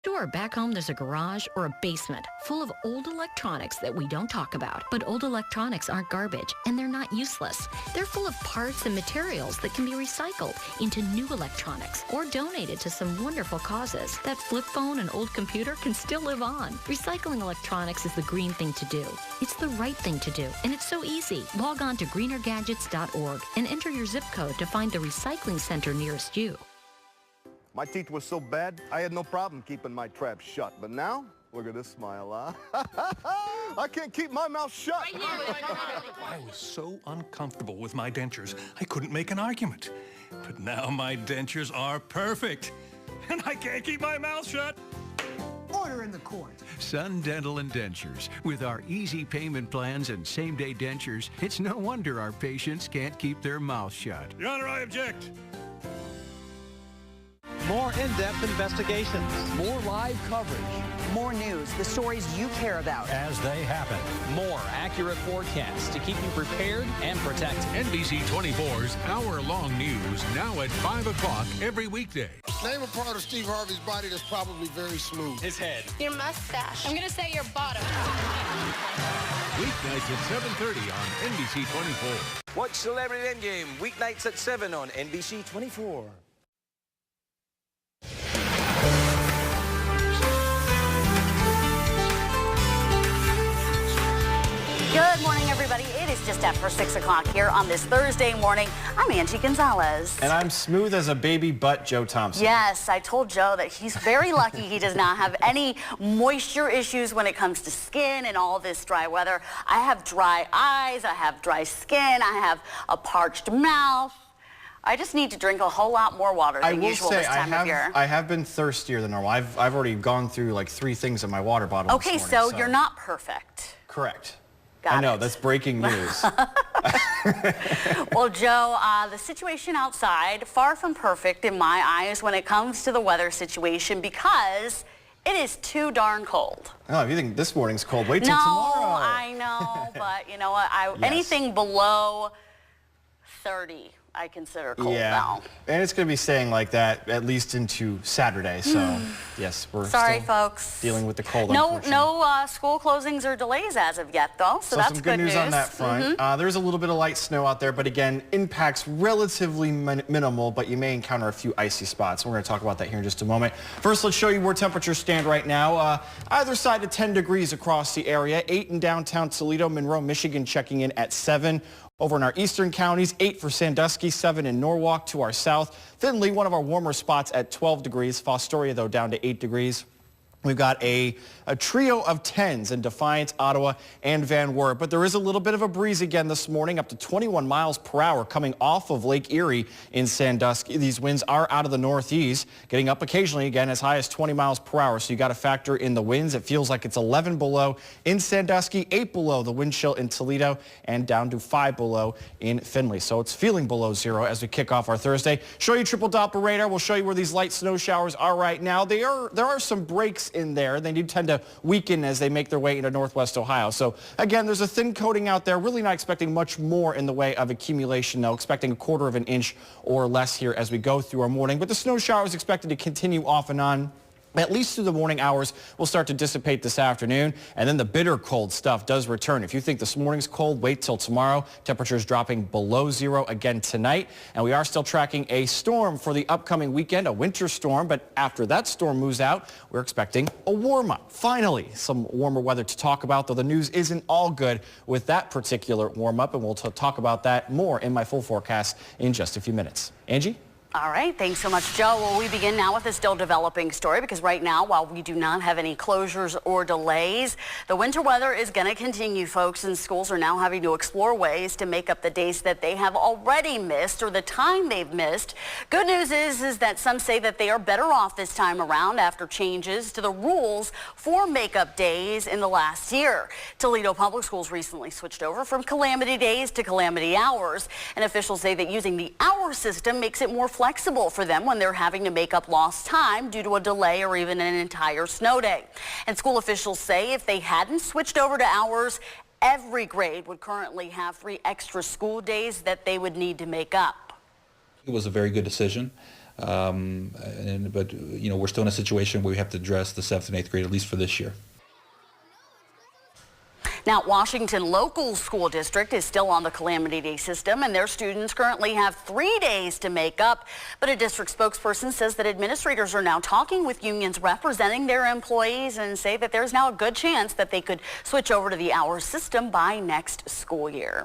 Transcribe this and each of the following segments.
Sure, back home there's a garage or a basement full of old electronics that we don't talk about. But old electronics aren't garbage, and they're not useless. They're full of parts and materials that can be recycled into new electronics or donated to some wonderful causes. That flip phone and old computer can still live on. Recycling electronics is the green thing to do. It's the right thing to do, and it's so easy. Log on to greenergadgets.org and enter your zip code to find the recycling center nearest you. My teeth were so bad, I had no problem keeping my trap shut. But now, look at this smile, huh? I can't keep my mouth shut. I was so uncomfortable with my dentures, I couldn't make an argument. But now my dentures are perfect, and I can't keep my mouth shut. Order in the court. Sun Dental and Dentures. With our easy payment plans and same-day dentures, it's no wonder our patients can't keep their mouth shut. Your Honor, I object. More in-depth investigations. More live coverage. More news, the stories you care about. As they happen. More accurate forecasts to keep you prepared and protected. NBC 24's hour-long news now at 5 o'clock every weekday. Name a part of Steve Harvey's body that's probably very smooth. His head. Your mustache. I'm going to say your bottom. Weeknights at 7:30 on NBC 24. Watch Celebrity Endgame weeknights at 7 on NBC 24. Good morning, everybody. It is just after 6 o'clock here on this Thursday morning. I'm Angie Gonzalez. And I'm smooth as a baby butt, Joe Thompson. Yes, I told Joe that he's very lucky he does not have any moisture issues when it comes to skin and all this dry weather. I have dry eyes, I have dry skin, I have a parched mouth. I just need to drink a whole lot more water than usual this time of year. I have been thirstier than normal. I've already gone through like 3 things in my water bottle Okay, this morning, so you're not perfect. Correct. Got I know, it. that's breaking news. Well, Joe, the situation outside, far from perfect in my eyes when it comes to the weather situation because it is too darn cold. Oh, if you think this morning's cold, wait till tomorrow. No, I know, but you know what? Anything below 30. I consider cold now. And it's going to be staying like that at least into Saturday. So, yes, we're sorry, still folks. dealing with the cold. No school closings or delays as of yet, though. So that's some good news on that front. There's a little bit of light snow out there, but again, impacts relatively minimal, but you may encounter a few icy spots. We're going to talk about that here in just a moment. First, let's show you where temperatures stand right now. Either side of 10 degrees across the area. 8 in downtown Toledo, Monroe, Michigan checking in at 7. Over in our eastern counties, 8 for Sandusky, 7 in Norwalk to our south. Findlay, one of our warmer spots at 12 degrees. Fostoria, though, down to 8 degrees. We've got a trio of 10s in Defiance, Ottawa, and Van Wert. But there is a little bit of a breeze again this morning, up to 21 miles per hour coming off of Lake Erie in Sandusky. These winds are out of the northeast, getting up occasionally again as high as 20 miles per hour. So you got to factor in the winds. It feels like it's 11 below in Sandusky, 8 below the wind chill in Toledo, and down to 5 below in Findlay. So it's feeling below 0 as we kick off our Thursday. Show you triple Doppler radar. We'll show you where these light snow showers are right now. There are some breaks in there. They do tend to weaken as they make their way into northwest Ohio. So again, there's a thin coating out there. Really not expecting much more in the way of accumulation, though. Expecting a 1/4 of an inch or less here as we go through our morning. But the snow shower is expected to continue off and on. At least through the morning hours, will start to dissipate this afternoon, and then the bitter cold stuff does return. If you think this morning's cold, wait till tomorrow. Temperatures dropping below 0 again tonight, and we are still tracking a storm for the upcoming weekend, a winter storm, but after that storm moves out, we're expecting a warm-up. Finally, some warmer weather to talk about, though the news isn't all good with that particular warm-up, and we'll talk about that more in my full forecast in just a few minutes. Angie? All right, thanks so much, Joe. Well, we begin now with a still developing story because right now, while we do not have any closures or delays, the winter weather is going to continue, folks, and schools are now having to explore ways to make up the days that they have already missed or the time they've missed. Good news is that some say that they are better off this time around after changes to the rules for makeup days in the last year. Toledo Public Schools recently switched over from calamity days to calamity hours, and officials say that using the hour system makes it more flexible for them when they're having to make up lost time due to a delay or even an entire snow day. And school officials say if they hadn't switched over to hours, every grade would currently have 3 extra school days that they would need to make up. It was a very good decision. But we're still in a situation where we have to address the 7th and 8th grade, at least for this year. Now, Washington Local School District is still on the Calamity Day system, and their students currently have 3 days to make up. But a district spokesperson says that administrators are now talking with unions representing their employees and say that there's now a good chance that they could switch over to the hours system by next school year.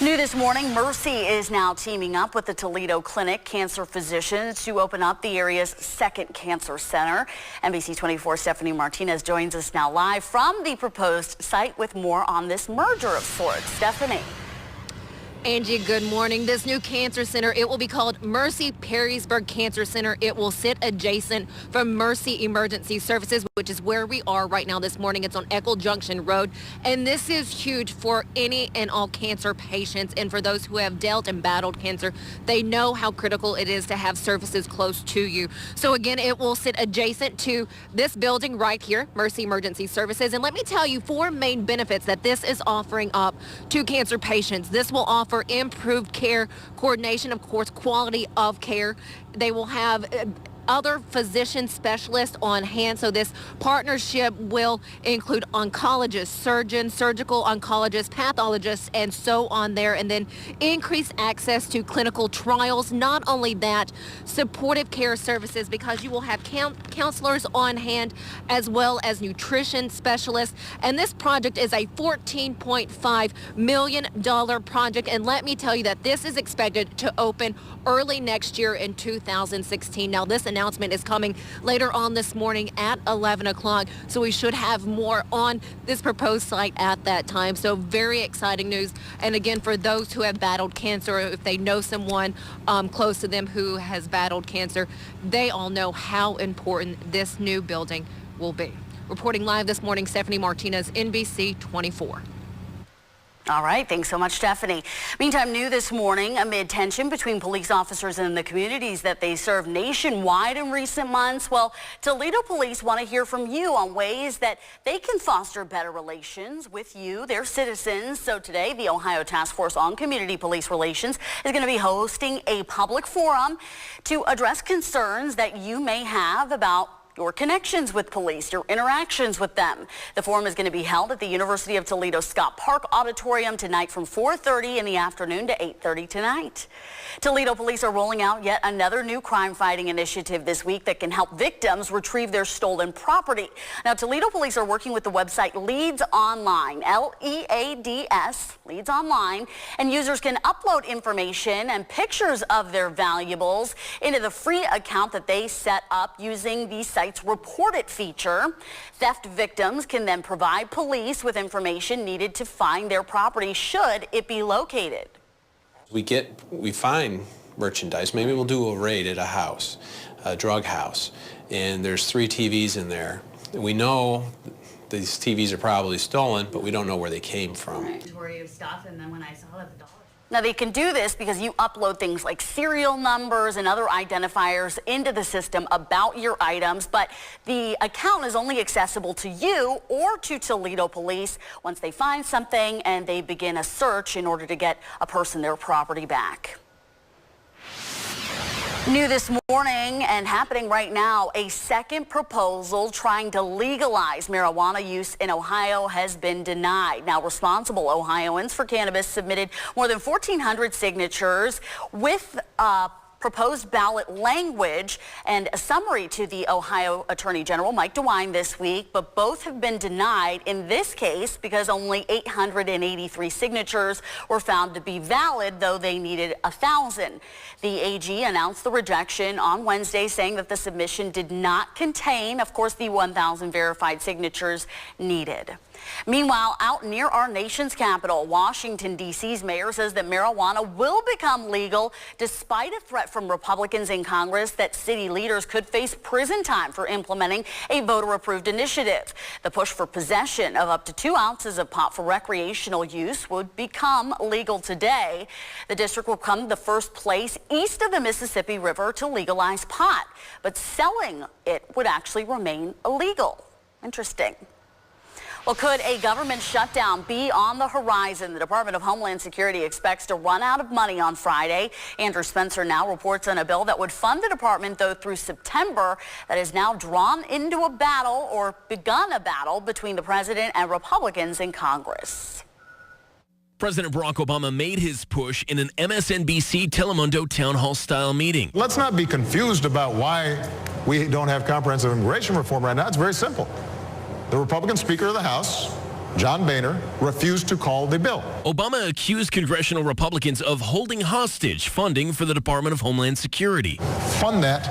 New this morning, Mercy is now teaming up with the Toledo Clinic cancer physicians to open up the area's second cancer center. NBC 24's Stephanie Martinez joins us now live from the proposed site with more on this merger of sorts. Stephanie. Angie, good morning. This new cancer center, it will be called Mercy Perrysburg Cancer Center. It will sit adjacent from Mercy Emergency Services, which is where we are right now this morning. It's on Eckel Junction Road. And this is huge for any and all cancer patients. And for those who have dealt and battled cancer, they know how critical it is to have services close to you. So again, it will sit adjacent to this building right here, Mercy Emergency Services. And let me tell you 4 main benefits that this is offering up to cancer patients. This will offer improved care coordination, of course, quality of care. They will have other physician specialists on hand. So this partnership will include oncologists, surgeons, surgical oncologists, pathologists, and so on there. And then increase access to clinical trials. Not only that, supportive care services, because you will have counselors on hand as well as nutrition specialists. And this project is a $14.5 million project. And let me tell you that this is expected to open early next year in 2016. Now, this announcement is coming later on this morning at 11 o'clock, so we should have more on this proposed site at that time. So very exciting news. And again, for those who have battled cancer, if they know someone close to them who has battled cancer, they all know how important this new building will be. Reporting live this morning, Stephanie Martinez, NBC 24. All right. Thanks so much, Stephanie. Meantime, new this morning, amid tension between police officers and the communities that they serve nationwide in recent months, well, Toledo police want to hear from you on ways that they can foster better relations with you, their citizens. So today, the Ohio Task Force on Community Police Relations is going to be hosting a public forum to address concerns that you may have about your connections with police, your interactions with them. The forum is going to be held at the University of Toledo Scott Park Auditorium tonight from 4:30 in the afternoon to 8:30 tonight. Toledo police are rolling out yet another new crime-fighting initiative this week that can help victims retrieve their stolen property. Now, Toledo police are working with the website Leads Online, L-E-A-D-S, Leads Online, and users can upload information and pictures of their valuables into the free account that they set up using the site's Report It feature. Theft victims can then provide police with information needed to find their property should it be located. We find merchandise. Maybe we'll do a raid at a house, a drug house, and there's 3 TVs in there. We know these TVs are probably stolen, but we don't know where they came from. Inventory of stuff, and then when I saw it at the dollar. Now, they can do this because you upload things like serial numbers and other identifiers into the system about your items, but the account is only accessible to you or to Toledo police once they find something and they begin a search in order to get a person their property back. New this morning and happening right now, a second proposal trying to legalize marijuana use in Ohio has been denied. Now, responsible Ohioans for cannabis submitted more than 1,400 signatures with proposed ballot language and a summary to the Ohio Attorney General Mike DeWine this week, but both have been denied in this case because only 883 signatures were found to be valid, though they needed 1,000. The AG announced the rejection on Wednesday, saying that the submission did not contain, of course, the 1,000 verified signatures needed. Meanwhile, out near our nation's capital, Washington, D.C.'s mayor says that marijuana will become legal despite a threat from Republicans in Congress that city leaders could face prison time for implementing a voter-approved initiative. The push for possession of up to 2 ounces of pot for recreational use would become legal today. The district will come the first place east of the Mississippi River to legalize pot, but selling it would actually remain illegal. Interesting. Well, could a government shutdown be on the horizon? The Department of Homeland Security expects to run out of money on Friday. Andrew Spencer now reports on a bill that would fund the department, though, through September, that is now drawn into a battle or begun a battle between the president and Republicans in Congress. President Barack Obama made his push in an MSNBC Telemundo town hall style meeting. Let's not be confused about why we don't have comprehensive immigration reform right now. It's very simple. The Republican Speaker of the House, John Boehner, refused to call the bill. Obama accused congressional Republicans of holding hostage funding for the Department of Homeland Security. Fund that,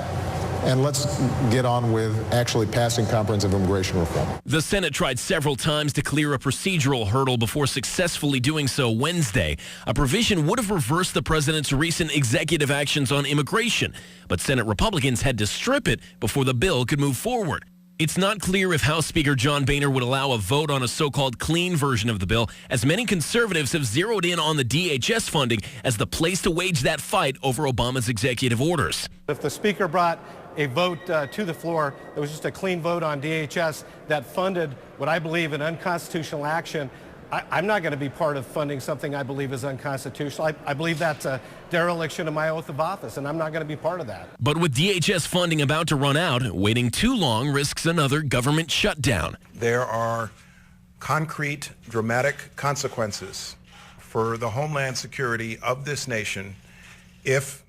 and let's get on with actually passing comprehensive immigration reform. The Senate tried several times to clear a procedural hurdle before successfully doing so Wednesday. A provision would have reversed the president's recent executive actions on immigration, but Senate Republicans had to strip it before the bill could move forward. It's not clear if House Speaker John Boehner would allow a vote on a so-called clean version of the bill, as many conservatives have zeroed in on the DHS funding as the place to wage that fight over Obama's executive orders. If the Speaker brought a vote to the floor that was just a clean vote on DHS that funded what I believe an unconstitutional action, I'm not going to be part of funding something I believe is unconstitutional. I believe that's a dereliction of my oath of office, and I'm not going to be part of that. But with DHS funding about to run out, waiting too long risks another government shutdown. There are concrete, dramatic consequences for the homeland security of this nation if